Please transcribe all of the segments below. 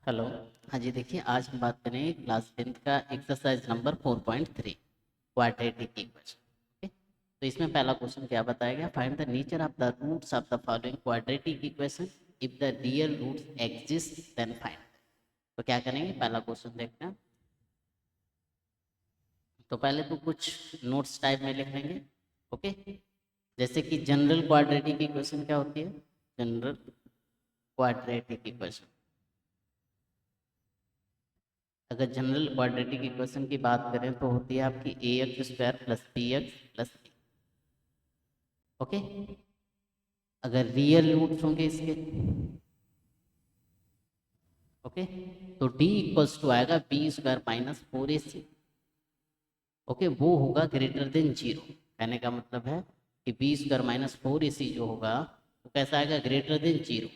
Hello. हाँ जी, देखिए आज हम बात करेंगे क्लास 10th का exercise number 4.3 quadratic equation. Okay, तो इसमें पहला क्वेश्चन क्या बताया गया, find the nature of the roots of the following quadratic equation if the real roots exist then find. तो क्या करेंगे, पहला क्वेश्चन देखते हैं। तो पहले तो कुछ नोट्स टाइप में लिख लेंगे। ओके, जैसे कि जनरल क्वाड्रेटिक इक्वेशन क्या होती है, जनरल क्वाड्रेटिक इक्वेशन। अगर जनरल क्वाड्रेटिक इक्वेशन की बात करें तो होती है आपकी a x square plus b x plus c. Okay, अगर रियल रूट्स होंगे इसके, ओके, तो डी इक्वल्स टू आएगा b square minus 4ac। Okay, वो होगा ग्रेटर देन जीरो। कहने का मतलब है कि बी स्क्वायर माइनस 4ac जो होगा वो कैसा आएगा, ग्रेटर देन जीरो।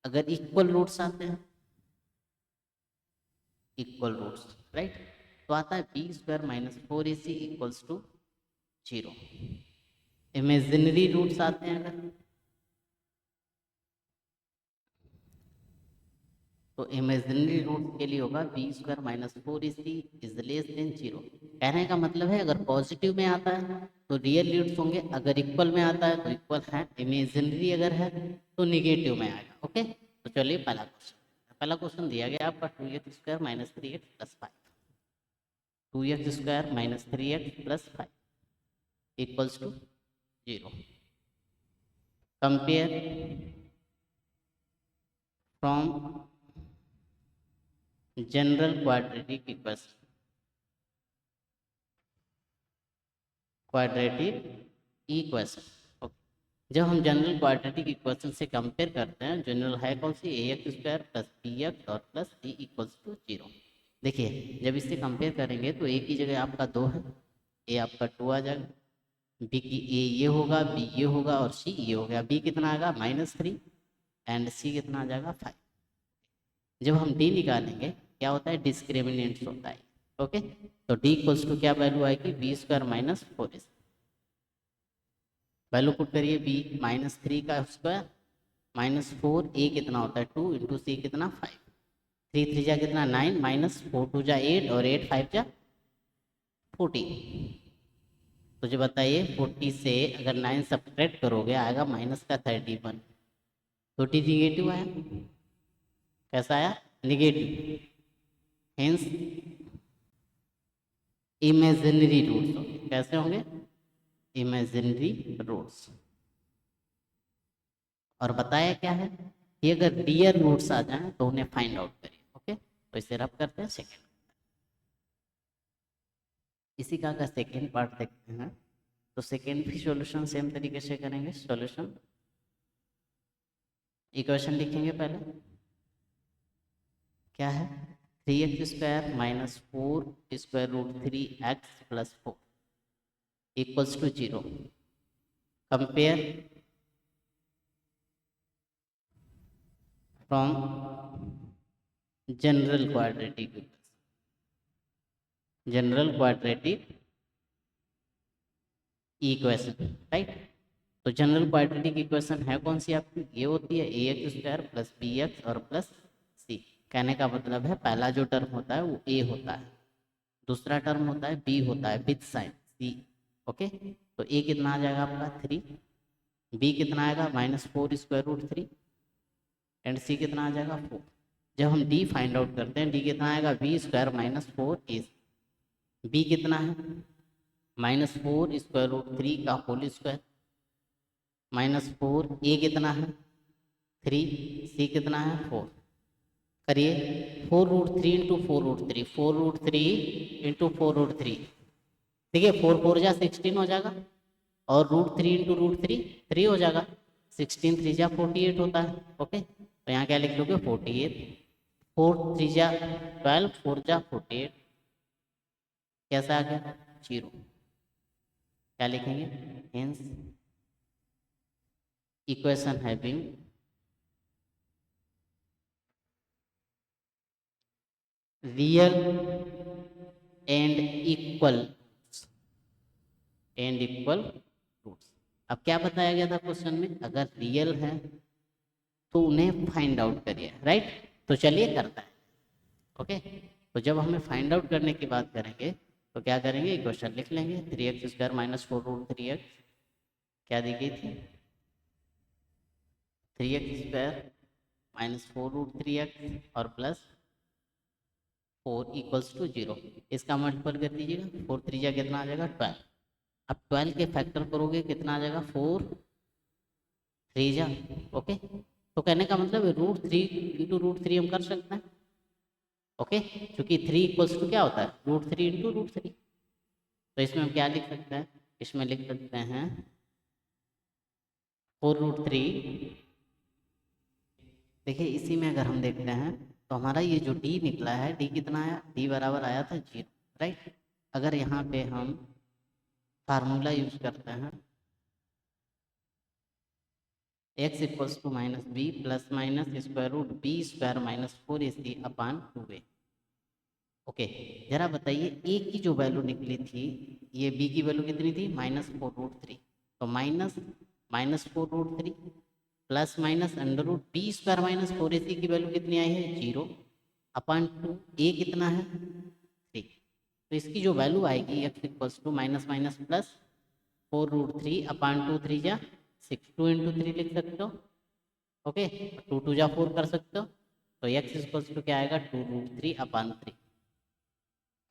अगर इक्वल रूट्स आते हैं, इक्वल रूट्स, राइट, तो आता है b square minus 4ac equals to zero. Imaginary roots आते हैं अगर, तो इमेजिनरी रूट के लिए होगा b square minus 4ac is less than zero. कहने का मतलब है अगर पॉजिटिव में आता है तो रियल रूट्स होंगे, अगर इक्वल में आता है तो इक्वल है, इमेजिनरी अगर है तो निगेटिव में आएगा। ओके, तो चलिए पहला क्वेश्चन दिया गया आपका 2x square minus 3x plus 5, 2x square minus 3x plus 5 equals to zero. Compare from general quadratic equation, quadratic equation. जब हम जनरल क्वाड्रेटिक इक्वेशन से कंपेयर करते हैं, जनरल है कौन सी, a x square plus b x और plus c equals to zero. देखिए जब इससे कंपेयर करेंगे तो ए की जगह आपका 2 है, ए आपका 2 आ जाएगा, बी की ए ये होगा, बी ये होगा और सी ये हो गया। बी कितना आएगा -3 एंड सी कितना आ जाएगा 5। जब हम डी निकालेंगे क्या होता है, डिस्क्रिमिनेंट्स होता है। ओके, तो डी इक्वल्स टू क्या वैल्यू आएगी, b square minus 4ac। Value put करिए, बी -3 का स्क्वायर माइनस 4, ए कितना होता है 2 इंटू सी कितना 5, 3 3 जा कितना 9 माइनस 4 2 जा 8 और 8 5 जा 14। तो जो बताइए 40 से अगर 9 सब्ट्रैक्ट करोगे आएगा माइनस का 31, तो डी निगेटिव आया। कैसा आया, निगेटिव। हेंस इमेजिनरी रूट्स होंगे, कैसे होंगे, इमेजिनरी रूट्स। और बताया क्या है कि अगर रियल रूट्स आ जाएं तो उन्हें फाइंड आउट करिए। ओके, तो इसे रब करते हैं सेकेंड। इसी का अगर सेकेंड पार्ट देखते हैं तो सेकेंड भी सॉल्यूशन सेम तरीके से करेंगे। सॉल्यूशन इक्वेशन लिखेंगे पहले, क्या है, 3x square minus 4 square root 3x plus 4 equals to zero. Compare from general quadratic, general quadratic equation, right. तो जनरल क्वाड्रेटिक इक्वेशन है कौन सी आपकी, ये होती है a x square plus b x और प्लस सी। कहने का मतलब है पहला जो टर्म होता है वो ए होता है, दूसरा टर्म होता है बी होता है विथ साइन सी। ओके, तो ए कितना आ जाएगा आपका 3, बी कितना आएगा -4 स्क्वायर रूट 3 एंड सी कितना आ जाएगा 4। जब हम डी फाइंड आउट करते हैं, डी कितना आएगा बी स्क्वायर माइनस 4 ए, बी कितना है -4 स्क्वायर रूट 3 का होल स्क्वायर -4, ए कितना है 3, सी कितना है 4। करिए 4√3 इंटू 4√3, 4√3 इंटू 4√3, ठीक है, 4 4 जा 16 हो जाएगा और √3 इंटू √3 3 हो जाएगा, 16 3 जा 48 होता है। ओके, तो यहाँ क्या लिख लोगे 48, 4 3 जा 12, 4 जा 48, कैसा आ गया जीरो। क्या लिखेंगे, hence equation having real and equal roots. अब क्या बताया गया था क्वेश्चन में, अगर रियल है तो उन्हें फाइंड आउट करिए, राइट। तो चलिए करता है। ओके, तो जब हमें फाइंड आउट करने की बात करेंगे तो क्या करेंगे, इक्वेशन लिख लेंगे। 3x² माइनस 4√3x क्या दी गई थी, 3x² माइनस 4√3x और प्लस 4 इक्वल्स टू 0। इसका मल्टीपल कर दीजिएगा, 4 3 कितना आ जाएगा 12। अब 12 के फैक्टर करोगे कितना आ जाएगा, 4 3 ओके। तो कहने का मतलब √3 इंटू √3 हम कर सकते हैं। ओके, क्योंकि 3 इक्वल्स टू क्या होता है, √3 इंटू √3। तो इसमें हम क्या लिख सकते हैं, इसमें लिख सकते हैं 4√3। देखिए इसी में अगर हम देखते हैं तो हमारा ये जो डी निकला है, डी कितना आया, डी बराबर आया था 0, राइट। अगर यहाँ पे हम फार्मूला यूज करते हैं x equals to minus b plus minus square root b square minus 4ac upon 2a। Okay, जरा बताइए a की जो वैल्यू निकली थी, ये b की वैल्यू कितनी थी, -4√3। तो -4√3 plus minus under root b square minus 4ac की वैल्यू कितनी आई है, 0 अपान 2, a कितना है 3। तो इसकी जो वैल्यू आएगी x equals to minus minus plus 4√3 upon 2 3 जा 6, 2 इंटू 3 लिख सकते हो। ओके, 2 2 जा 4 कर सकते हो। तो x इक्वल्स टू क्या आएगा, 2√3 अपान 3।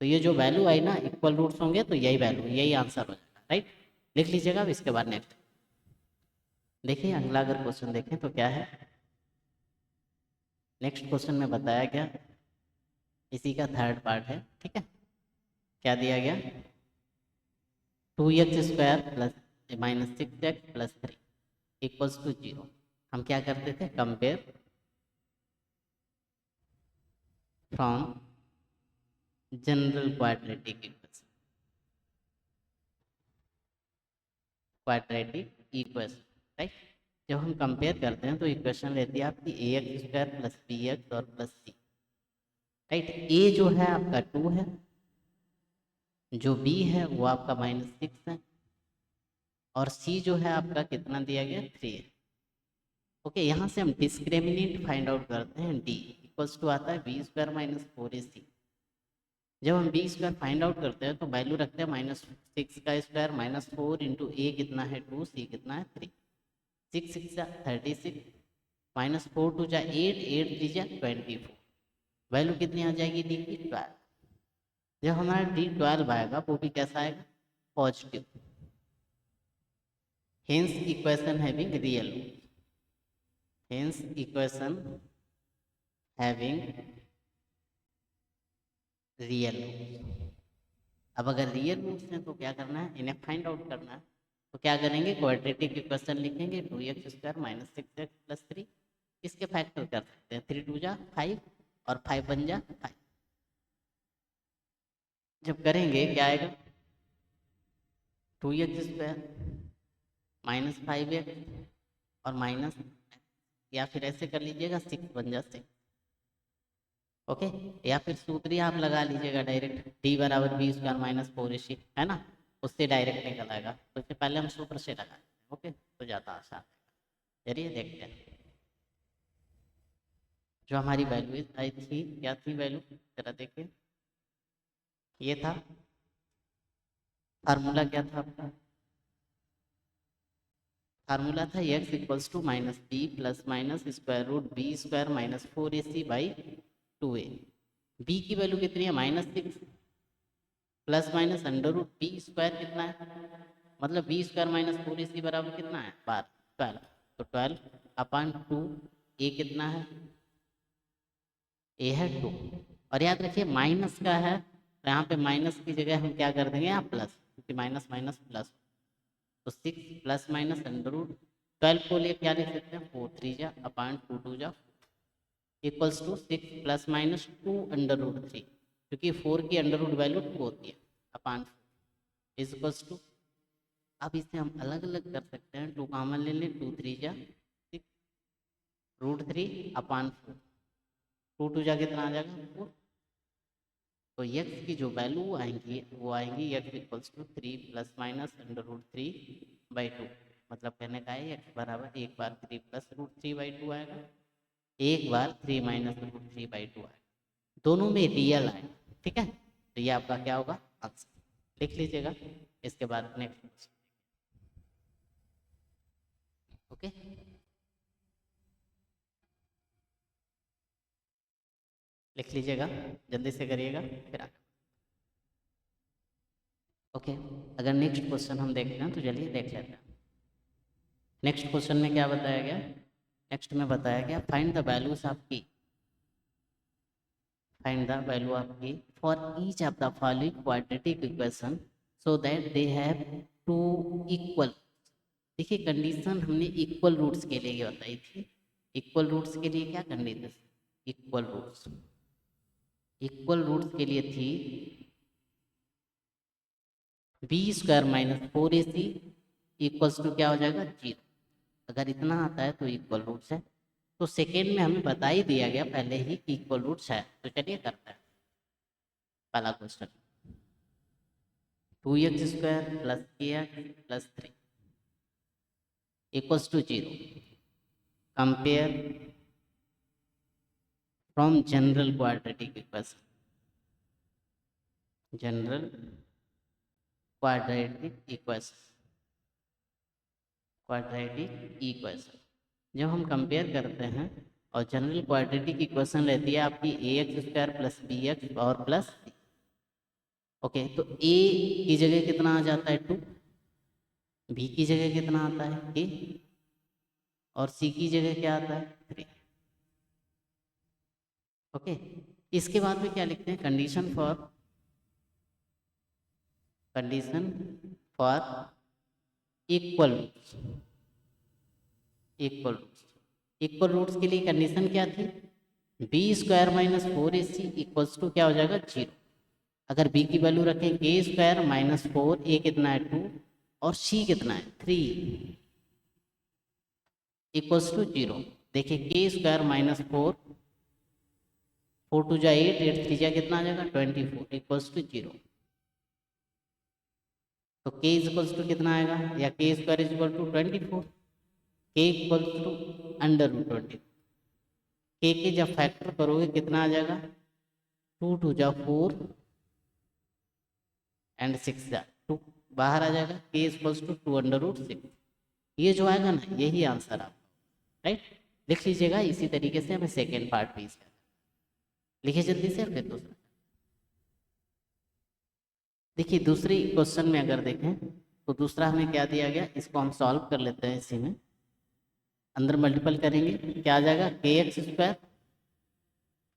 तो ये जो वैल्यू आई ना, इक्वल रूट्स होंगे तो यही वैल्यू, यही आंसर हो जाएगा, राइट। लिख लीजिएगा। अब इसके बाद नेक्स्ट देखिए, अगला अगर क्वेश्चन देखें तो क्या है, नेक्स्ट क्वेश्चन में बताया गया, इसी का थर्ड पार्ट है, ठीक है। क्या दिया गया, 2x² plus minus 6x plus 3 equals to 0। हम क्या करते थे, compare from general quadratic equation, right. जब हम कंपेयर करते हैं तो इक्वेशन रहती है आपकी ax² प्लस bx और प्लस c, राइट। a जो है आपका 2 है, जो b है वो आपका -6 है, और c जो है आपका कितना दिया गया, 3 है। ओके, यहाँ से हम डिस्क्रिमिनेंट फाइंड आउट करते हैं, d इक्वल्स टू आता है b² माइनस 4ac। जब हम b² फाइंड आउट करते हैं तो वैल्यू रखते हैं -6 का स्क्वायर माइनस 4 इंटू a कितना है 2, c कितना है 3। 6 6 जा 36 माइनस 4 2 जा 8, 8 3 जा 24। वैल्यू कितनी आ जाएगी डी की, 12। जब हमारा डी 12 आएगा वो भी कैसा आएगा, positive. Hence equation having real root, hence equation having real root. अब अगर रियल रूट्स हैं तो क्या करना है, इन्हें फाइंड आउट करना है। तो क्या करेंगे, क्वाड्रेटिक इक्वेशन लिखेंगे, 2x² माइनस 6x प्लस 3। इसके फैक्टर कर सकते हैं, 3 2 जा 5 और 5 1 जा 5। जब करेंगे क्या आएगा, 2x² माइनस 5x और माइनस, या फिर ऐसे कर लीजिएगा 6 1 जा 6। ओके, या फिर सूत्र आप लगा लीजिएगा डायरेक्ट, d बराबर b² माइनस 4ac, है ना, उससे डायरेक्ट निकल आएगा। तो इससे पहले हम सूत्र से लगा, ओके, तो ज़्यादा आसान। चलिए देखते हैं जो हमारी वैल्यू आई थी, क्या थी वैल्यू, जरा देखिए। ये था फार्मूला, क्या था आपका फार्मूला, था x equals to minus b plus minus square root b square minus 4ac by 2a। b की वैल्यू कितनी है, -6 plus minus under root b square कितना है, मतलब b² माइनस 4ac बराबर कितना है, 12। तो 12 अपान 2, a कितना है, a है 2। और याद रखिए माइनस का है, तो यहाँ पे माइनस की जगह हम क्या कर देंगे, यहाँ प्लस, क्योंकि माइनस माइनस प्लस। तो 6 प्लस माइनस अंडर रूट 12 को लिए क्या लिख सकते हैं, 4 3 जा अपान 2 2 जा equals to 6 plus minus 2 under root 3, क्योंकि 4 की अंडर रूट वैल्यू 2 होती है, अपान इज इक्वल्स टू। अब इसे हम अलग अलग कर सकते हैं, 2 कॉमन ले लें, 2 3 जा 6 √3 अपान 4, 2 2 जा कितना आ जाएगा 4। तो x की जो वैल्यू आएंगी वो आएंगी x equals to 3 plus minus under root 3 by 2। मतलब कहने का है x बराबर एक बार 3 प्लस √3 बाई 2 आएगा, एक बार 3 - √3/2 आएगा, दोनों में रियल आए, ठीक है। तो ये आपका क्या होगा, आंसर। लिख लीजिएगा। इसके बाद नेक्स्ट, ओके। लिख लीजिएगा, जल्दी से करिएगा फिर आगे। ओके, अगर नेक्स्ट क्वेश्चन हम देखते हैं तो चलिए देख लेते हैं। नेक्स्ट क्वेश्चन में क्या बताया गया, नेक्स्ट में बताया गया find the values of k, find the value of k for each of the following quadratic equation so that they have two equal. देखिए कंडीशन हमने इक्वल रूट्स के लिए बताई थी। इक्वल रूट्स के लिए क्या condition, equal roots, equal roots के लिए थी b² - 4ac इक्वल्स टू क्या हो जाएगा, 0। अगर इतना आता है तो इक्वल रूट्स है। तो सेकेंड में हमें बता ही दिया गया पहले ही कि इक्वल रूट्स है, तो चलिए करते हैं पहला question. 2x² + kx + 3 equals to 0। Compare from general quadratic equation, general quadratic equation, quadratic equation जब हम कंपेयर करते हैं और जनरल क्वाड्रेटिक इक्वेशन रहती है आपकी ax² + bx और प्लस c। ओके, तो a की जगह कितना आ जाता है 2, b की जगह कितना आता है a और c की जगह क्या आता है 3। ओके, इसके बाद में क्या लिखते हैं, condition for, condition for equal roots, equal roots, equal roots के लिए कंडीशन क्या थी, b² - 4ac इक्वल्स टू क्या हो जाएगा 0। अगर b की वैल्यू रखें k² - 4, a कितना है 2 और c कितना है 3 इक्वल्स टू 0। देखिए k² - 4, 4 2 जा 8, 8 3 जा कितना आ जाएगा 24 इक्वल्स टू 0। तो k इक्वल्स टू कितना आएगा, या k² equal to 24, k equals to √20। k के जब फैक्टर करोगे कितना आ जाएगा, 2 2 जा 4 एंड 6 जा 2 बाहर आ जाएगा, k इक्वल्स टू 2√6। ये जो आएगा ना यही आंसर आप, राइट। लिख लीजिएगा, इसी तरीके से हमें सेकेंड पार्ट भी इसका लिखिए जल्दी से, फिर दूसरा। देखिए दूसरी क्वेश्चन में अगर देखें तो दूसरा हमें क्या दिया गया, इसको हम सॉल्व कर लेते हैं। इसी में अंदर मल्टीपल करेंगे क्या आ जाएगा, kx²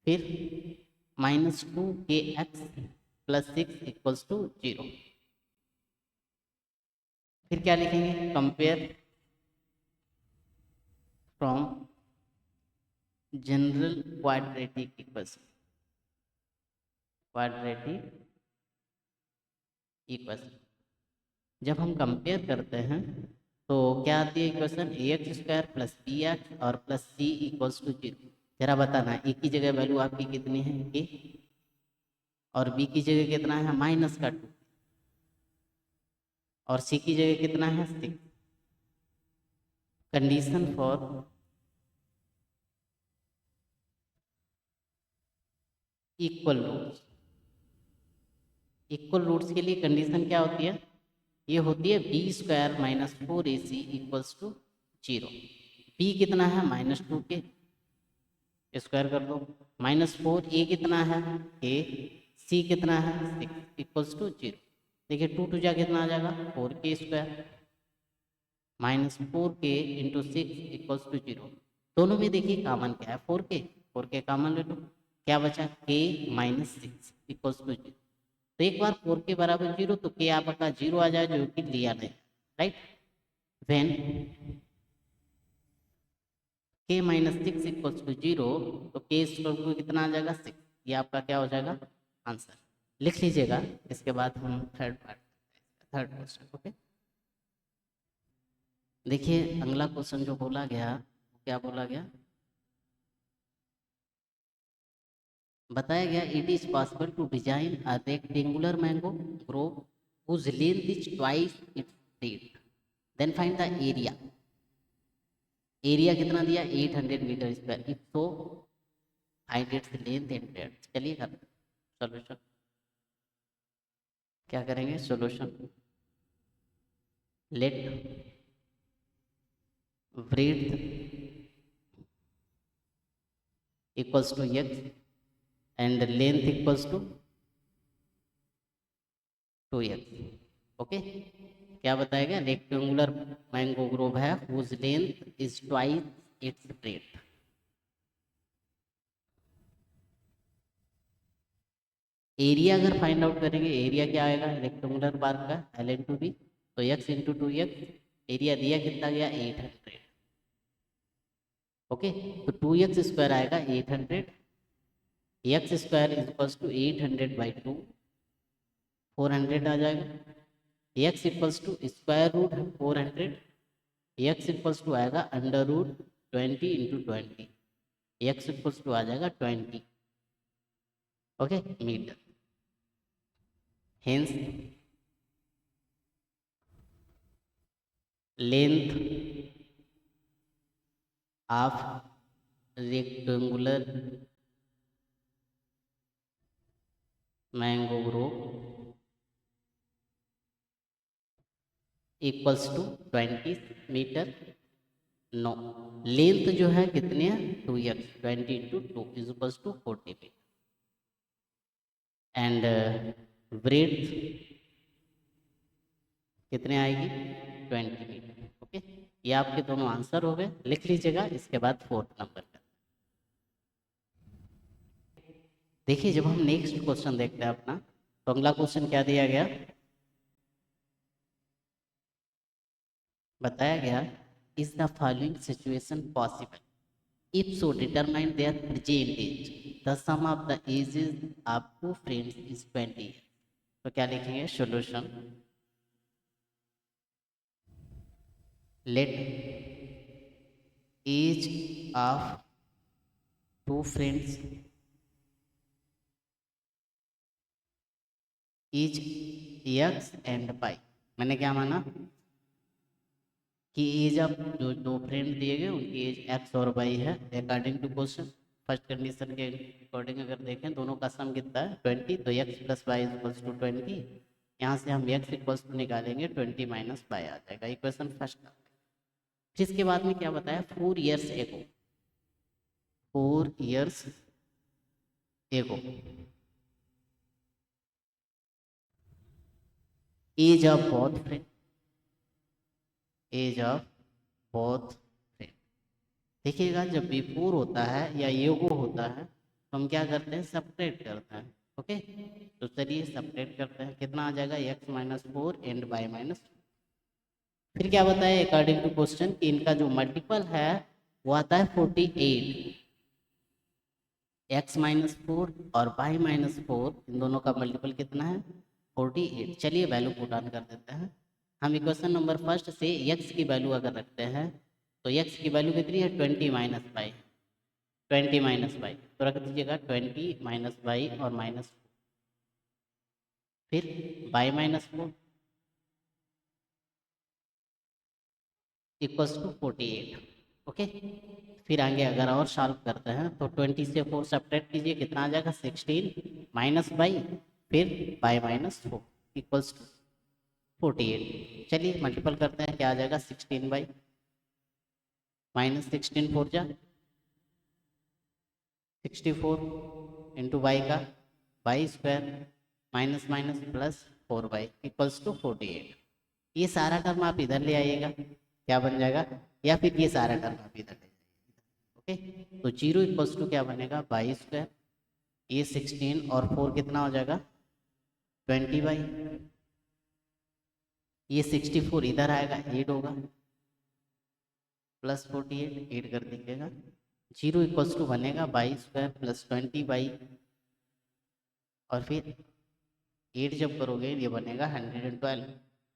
फिर -2kx + 6 इक्वल्स टू 0। फिर क्या लिखेंगे, compare from general quadratic equation, quadratic equation जब हम कंपेयर करते हैं तो क्या आती है इक्वेशन, ax² + bx और प्लस c इक्वल्स टू 0। जरा बताना a की जगह वैल्यू आपकी कितनी है a और b की जगह कितना है -2 और c की जगह कितना है 6। Condition for equal roots, equal roots के लिए कंडीशन क्या होती है, ये होती है b² - 4ac equals to 0। b कितना है -2 के स्क्वायर कर दो, -4 a कितना है a, c कितना है 6 इक्वल्स टू 0। देखिए 2 2 जा कितना आ जाएगा 4k² -4k × 6 इक्वल्स टू 0। दोनों में देखिए कॉमन क्या है 4k, 4k कॉमन ले लो, क्या बचा k - 6 इक्वल्स टू 0। तो एक बार 4k बराबर 0 तो k आपका 0 आ जाए जो कि लिया नहीं, right. When k - 6 equals to 0 तो k स्क्वायर को कितना आ जाएगा 6। ये आपका क्या हो जाएगा आंसर। लिख लीजिएगा। इसके बाद हम third part, third question, okay. देखिए अगला क्वेश्चन जो बोला गया, क्या बोला गया, बताया गया it is possible to design a rectangular mango grove whose length is twice its breadth, then find the area। Area कितना दिया 800 मीटर स्क्वायर, इफ तो find its length and breadth. चलिए कर सॉल्यूशन, क्या करेंगे solution, let breadth equals to x and length equals to 2x। Okay, क्या बताएगा, rectangular mango grove है whose length is twice its breadth. Area अगर find out करेंगे, एरिया क्या आएगा रेक्टेंगुलर बार का एल इन टू बी, तो x into 2x, area दिया कितना गया 800। ओके, तो 2x स्क्वायर आएगा 800, x square is equals to 800 by 2, 400 आ जाएगा। X equals to square root 400, x equals to आएगा under root 20 into 20, x equals to आ जाएगा 20। Okay metre, hence length of rectangular mango grove equals to 20 metre. No, length जो है कितने है 2x, 20 into 2 is equals to 40 metre and breadth कितने आएगी 20 metre. Okay, ये आपके दोनों आंसर हो गए, लिख लीजिएगा। इसके बाद 4th नंबर का देखिए, जब हम नेक्स्ट क्वेश्चन देखते हैं अपना, तो अगला क्वेश्चन क्या दिया गया, बताया गया is the following situation possible, if so determine their present age, the sum of the ages of two friends is 20। तो क्या लिखेंगे solution, let age of two friends is x and y. मैंने क्या माना कि एज ऑफ जो दो friend दिए गए उनकी एज एक्स और वाई है according to question. First condition के अकॉर्डिंग अगर देखें दोनों का सम कितना है 20, तो x plus y equals to 20। यहाँ से हम एक्स इक्वल्स टू निकालेंगे 20 माइनस वाई आ जाएगा, इक्वेशन फर्स्ट। फिर इसके बाद में क्या बताया 4 ईयर्स एगो, 4 years ago age of both friend, age of both friend. देखिएगा जब बिफोर होता है या एगो होता है तो हम क्या करते हैं सपरेट करते हैं। ओके, तो चलिए सपरेट करते हैं, कितना आ जाएगा x minus 4 and y minus. फिर क्या बताया अकॉर्डिंग टू क्वेश्चन कि इनका जो मल्टीपल है वो आता है 48, एक्स माइनस 4 और वाई माइनस 4, इन दोनों का मल्टीपल कितना है 48। चलिए वैल्यू पुट ऑन कर देते हैं हम। इक्वेशन नंबर फर्स्ट से एक्स की वैल्यू अगर रखते हैं तो एक्स की वैल्यू कितनी है 20 माइनस वाई, 20 माइनस वाई, तो रख दीजिएगा 20 माइनस वाई और माइनस, फिर y minus 4 equals to 48। Okay, फिर आगे अगर और सॉल्व करते हैं तो 20 से 4 सब्ट्रैक्ट कीजिए, कितना आ जाएगा 16 माइनस वाई, फिर वाई माइनस 4 इक्वल्स टू 48। चलिए मल्टीपल करते हैं, क्या आ जाएगा 16 बाई माइनस 16 4 जा 64 इंटू वाई का y square minus minus plus 4 y equals to 48। ये सारा टर्म आप इधर ले आइएगा, क्या बन जाएगा, या फिर ये सारा टर्म आप इधर ले जाइएगा। ओके, तो 0 इक्वल्स टू क्या बनेगा वाई स्क्वायर, ये 16 और 4 कितना हो जाएगा 20 बाई, ये 64 इधर आएगा 8 होगा प्लस 48 8 कर दीजिएगा। 0 इक्वल्स टू बनेगा वाई स्क्वायर प्लस 20 बाई, और फिर 8 जब करोगे ये बनेगा 112,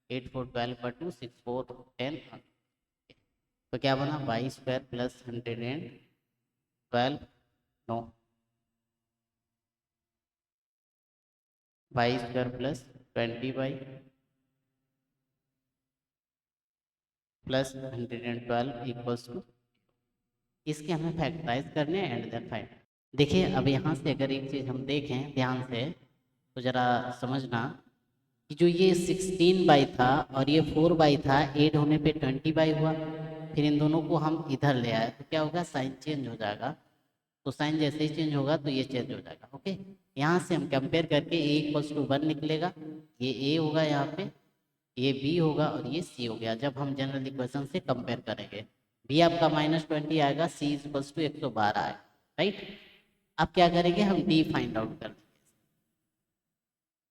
8 4 12 पर 2 6 4 10, तो क्या बना y square plus 112, no y square plus 20 y plus 112 equals to, इसके हमें फैक्टराइज करने एंड देन फाइंड। देखिए अब यहाँ से अगर एक चीज़ हम देखें ध्यान से तो ज़रा समझना कि जो ये 16 बाई था और ये 4 बाई था, ऐड होने पे 20 बाई हुआ, फिर इन दोनों को हम इधर ले आए तो क्या होगा, साइन चेंज हो जाएगा। तो साइन जैसे ही चेंज होगा तो ये चेंज हो जाएगा। ओके, यहाँ से हम कंपेयर करके ए इक्वल्स टू 1 निकलेगा, ये ए होगा यहाँ पे, ये बी होगा और ये सी हो गया। जब हम जनरल इक्वेशन से कंपेयर करेंगे, बी आपका -20 आएगा, सी इक्वल्स टू 112 आएगा, राइट। अब क्या करेंगे, हम डी फाइंड आउट कर लेंगे।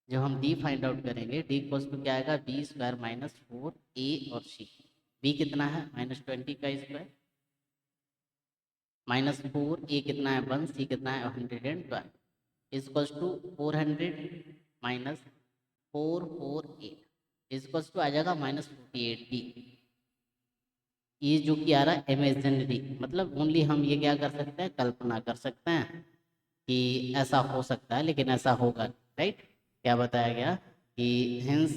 जब हम डी फाइंड आउट करेंगे, डी इक्वल्स टू क्या आएगा, बी स्क्वायर -4 ए और सी। बी कितना है, -20 का स्क्वायर, -4 ए कितना है 1, सी कितना है 112, equals to 400 minus 448 equals to आ जाएगा -48 डी। ये जो कि आ रहा है इमेजिनरी, मतलब ओनली हम ये क्या कर सकते हैं, कल्पना कर सकते हैं कि ऐसा हो सकता है, लेकिन ऐसा होगा, राइट। क्या बताया गया कि hence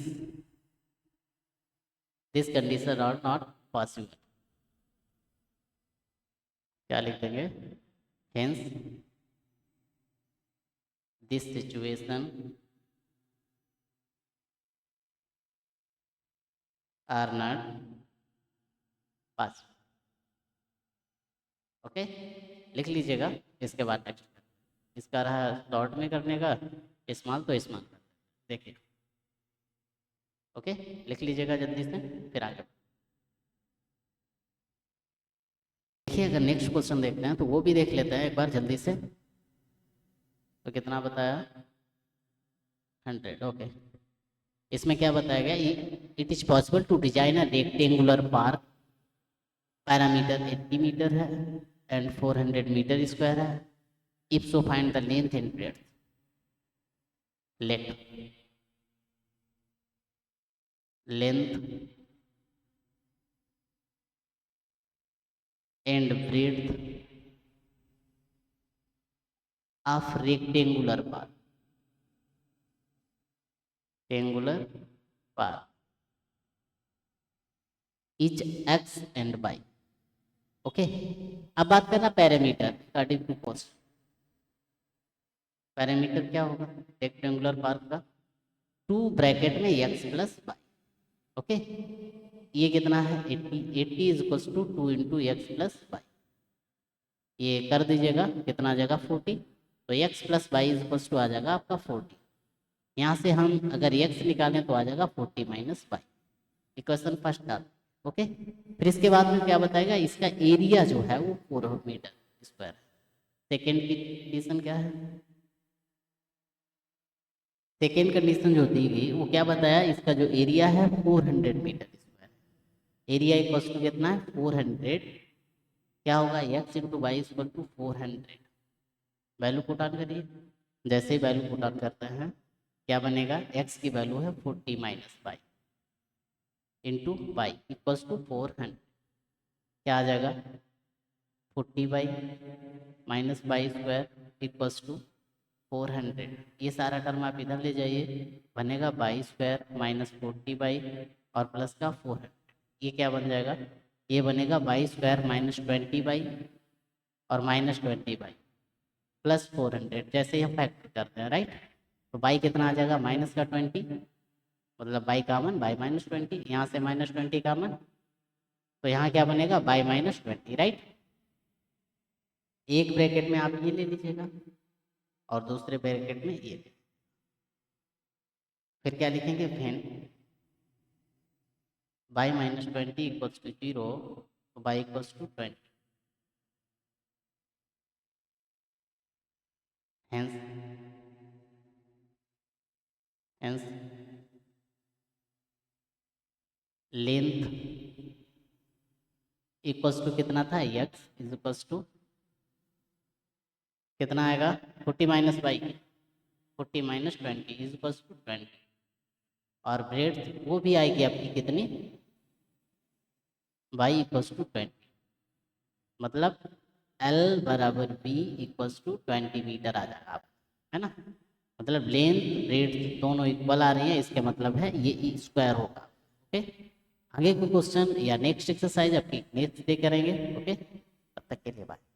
this condition are not possible. क्या लिख देंगे, hence this situation are not possible. Okay, लिख लीजिएगा। इसके बाद नेक्स्ट इसका रहा शॉर्ट में करने का, स्मॉल तो स्मॉल देखिए। ओके, लिख लीजिएगा जल्दी से, फिर आगे देखिए। अगर नेक्स्ट क्वेश्चन देखते हैं तो वो भी देख लेते हैं एक बार जल्दी से। तो कितना बताया, 100। ओके, इसमें क्या बताया गया, it is possible to design a rectangular park, parameter 80 metre है एंड 400 मीटर स्क्वायर है। If so find the length and breadth. Let length and breadth of rectangular park, rectangular park each x and y. Okay, अब बात करना parameter according to cost. Parameter क्या होगा rectangular park का, 2 bracket में x plus Y. Okay, ये कितना है 80, 80 is equals to 2 into x plus y. ये कर दीजिएगा, कितना आ जाएगा 40, तो x plus y is equals to आ जाएगा आपका 40। यहाँ से हम अगर एक्स निकालें तो आ जाएगा 40 माइनस वाई। इक्वेशन फर्स्ट डाल। ओके, फिर इसके बाद में क्या बताएगा, इसका एरिया जो है वो 4 मीटर स्क्वायर है। सेकेंड की कंडीशन क्या है, सेकेंड कंडीशन जो दी गई वो क्या बताया, इसका जो एरिया है 400 metre square. Area equals to कितना है 400, क्या होगा x into y equal to 400। Value put on करिए, जैसे ही वैल्यू पुट ऑन करते हैं क्या बनेगा, एक्स की वैल्यू है 40 minus y into y equals to 400। क्या आ जाएगा 40 y minus y square equals to 400। ये सारा टर्म आप इधर ले जाइए, बनेगा बाई स्क्वायर माइनस 40 बाई और प्लस का 400। ये क्या बन जाएगा, ये बनेगा बाई स्क्वायर माइनस 20 बाई और माइनस 20 बाई प्लस 400। जैसे ही हम फैक्टर करते हैं, राइट, तो बाई कितना आ जाएगा माइनस का 20, मतलब बाई कामन, बाई माइनस 20, यहाँ से माइनस 20 कामन, तो यहाँ क्या बनेगा बाई माइनस 20, राइट। एक ब्रैकेट में आप ये ले लीजिएगा और दूसरे ब्रैकेट में ये, फिर क्या लिखेंगे फैन बाई माइनस 20 इक्वल्स टू 0, तो y equals to 20। Hence hence length equals to कितना था, एक्स इज इक्वल्स टू कितना आएगा 40 minus y 40 minus 20 is equals to 20। और ब्रेड्थ वो भी आएगी आपकी कितनी, बाई इक्वल्स टू 20, मतलब एल बराबर बी इक्वल्स टू 20 मीटर आ जाएगा आप, है ना। मतलब लेंथ ब्रेड्थ दोनों इक्वल आ रही है, इसके मतलब है ये स्क्वायर होगा। ओके, आगे कोई क्वेश्चन या नेक्स्ट एक्सरसाइज आपकी नेक्स्ट डे करेंगे। ओके, तब तक तक के लिए बाय।